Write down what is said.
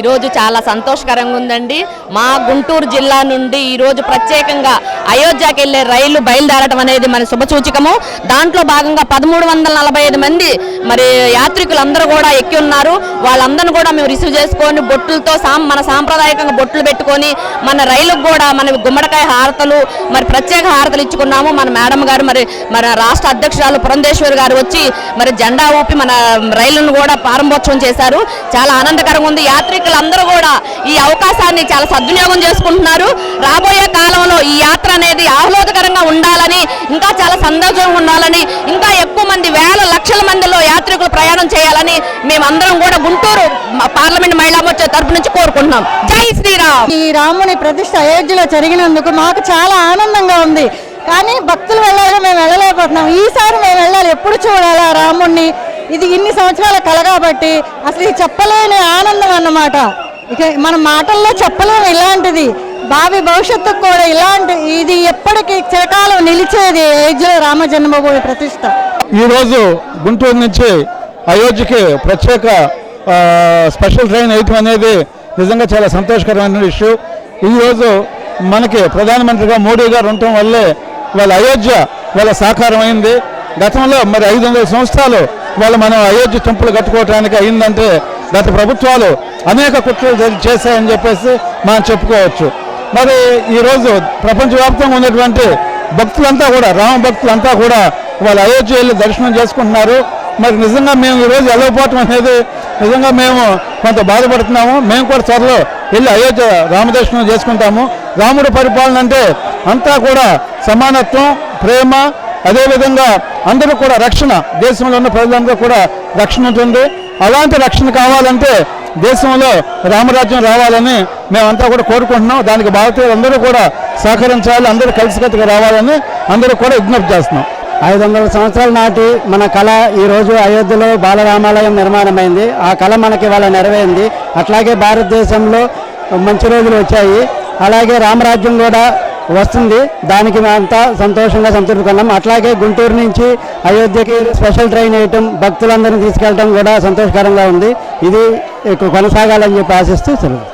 ఈరోజు చాలా సంతోషకరంగా ఉందండి. మా గుంటూరు జిల్లా నుండి ఈరోజు ప్రత్యేకంగా అయోధ్యకి వెళ్ళే రైలు బయలుదేరటం అనేది మన శుభసూచకము. దాంట్లో భాగంగా 1345 మంది మరి యాత్రికులందరూ కూడా ఎక్కి ఉన్నారు. వాళ్ళందరినీ కూడా మేము రిసీవ్ చేసుకొని బొట్టులతో మన సాంప్రదాయకంగా బొట్లు పెట్టుకొని మన రైలుకు కూడా మన గుమ్మడికాయ హారతలు మరి ప్రత్యేక హారతలు ఇచ్చుకున్నాము. మన మేడం గారు మరి మన రాష్ట్ర అధ్యక్షురాలు పురంధేశ్వరి గారు వచ్చి మరి జెండా ఊపి మన రైలును కూడా ప్రారంభోత్సవం చేశారు. చాలా ఆనందకరంగా ఉంది. యాత్రికులందరూ కూడా ఈ అవకాశాన్ని చాలా సద్వినియోగం చేసుకుంటున్నారు. రాబోయే కాలంలో ఈ యాత్ర అనేది ఆహ్లాదకరంగా ఉండాలని, ఇంకా చాలా సంతోషంగా ఉండాలని, ఇంకా ఎక్కువ మంది వేల లక్షల మందిలో యాత్రికులు ప్రయాణం చేయాలని మేమందరం కూడా గుంటూరు పార్లమెంట్ మహిళా మోర్చా తరపు నుంచి కోరుకుంటున్నాం. జై శ్రీరామ్. ఈ రాముని ప్రతిష్ఠ అయోధ్యలో జరిగినందుకు మాకు చాలా ఆనందంగా ఉంది. కానీ భక్తులు వెళ్ళాలని మేము వెళ్ళలేకపోతున్నాం. ఈసారి మేము వెళ్ళాలి, ఎప్పుడు చూడాలి ఆ రాముణ్ణి. ఇది ఇన్ని సంవత్సరాల కల కాబట్టి అసలు ఇది చెప్పలేని ఆనందం అన్నమాట. ఇక మన మాటల్లో చెప్పలేము. ఇలాంటిది భావి భవిష్యత్తుకు కూడా ఇది ఎప్పటికీ చిరకాలం నిలిచేది అయోధ్యలో రామ జన్మభూమి ప్రతిష్ఠ. ఈరోజు గుంటూరు నుంచి అయోధ్యకి ప్రత్యేక స్పెషల్ ట్రైన్ వేయటం అనేది నిజంగా చాలా సంతోషకరమైన ఇష్యూ. ఈరోజు మనకి ప్రధానమంత్రిగా మోడీ గారు ఉండటం వల్లే వాళ్ళ అయోధ్య వాళ్ళ సాకారం అయింది. గతంలో మరి 500 సంవత్సరాలు వాళ్ళు మనం అయోధ్య టెంపుల్ కట్టుకోవడానికి అయిందంటే గత ప్రభుత్వాలు అనేక కుట్రలు చేశాయని చెప్పేసి మనం చెప్పుకోవచ్చు. మరి ఈరోజు ప్రపంచవ్యాప్తంగా ఉన్నటువంటి భక్తులంతా కూడా రామ భక్తులంతా కూడా వాళ్ళు అయోధ్య వెళ్ళి దర్శనం చేసుకుంటున్నారు. మరి నిజంగా మేము ఈరోజు వెళ్ళకపోవటం అనేది నిజంగా మేము కొంత బాధపడుతున్నాము. మేము కూడా త్వరలో వెళ్ళి అయోధ్య రామదర్శనం చేసుకుంటాము. రాముడి పరిపాలన అంటే అంతా కూడా సమానత్వం, ప్రేమ, అదేవిధంగా అందరూ కూడా రక్షణ, దేశంలో ఉన్న ప్రజలందరూ కూడా రక్షణ ఉంటుంది. అలాంటి రక్షణ కావాలంటే దేశంలో రామరాజ్యం రావాలని మేమంతా కూడా కోరుకుంటున్నాం. దానికి భారతీయులందరూ కూడా సహకరించాలి, అందరూ కలిసికట్టుగా రావాలని అందరూ కూడా విజ్ఞప్తి చేస్తున్నాం. 500 సంవత్సరాల నాటి మన కళ ఈరోజు అయోధ్యలో బాలరామాలయం నిర్మాణమైంది. ఆ కళ మనకి ఇవాళ నెరవేరింది. అట్లాగే భారతదేశంలో మంచి రోజులు వచ్చాయి. అలాగే రామరాజ్యం కూడా వస్తుంది. దానికి మేమంతా సంతోషంగా సంతృప్తికున్నాం. అట్లాగే గుంటూరు నుంచి అయోధ్యకి స్పెషల్ ట్రైన్ వేయటం, భక్తులందరినీ తీసుకెళ్ళటం కూడా సంతోషకరంగా ఉంది. ఇది కొనసాగాలని చెప్పి ఆశిస్తూ సెలవు.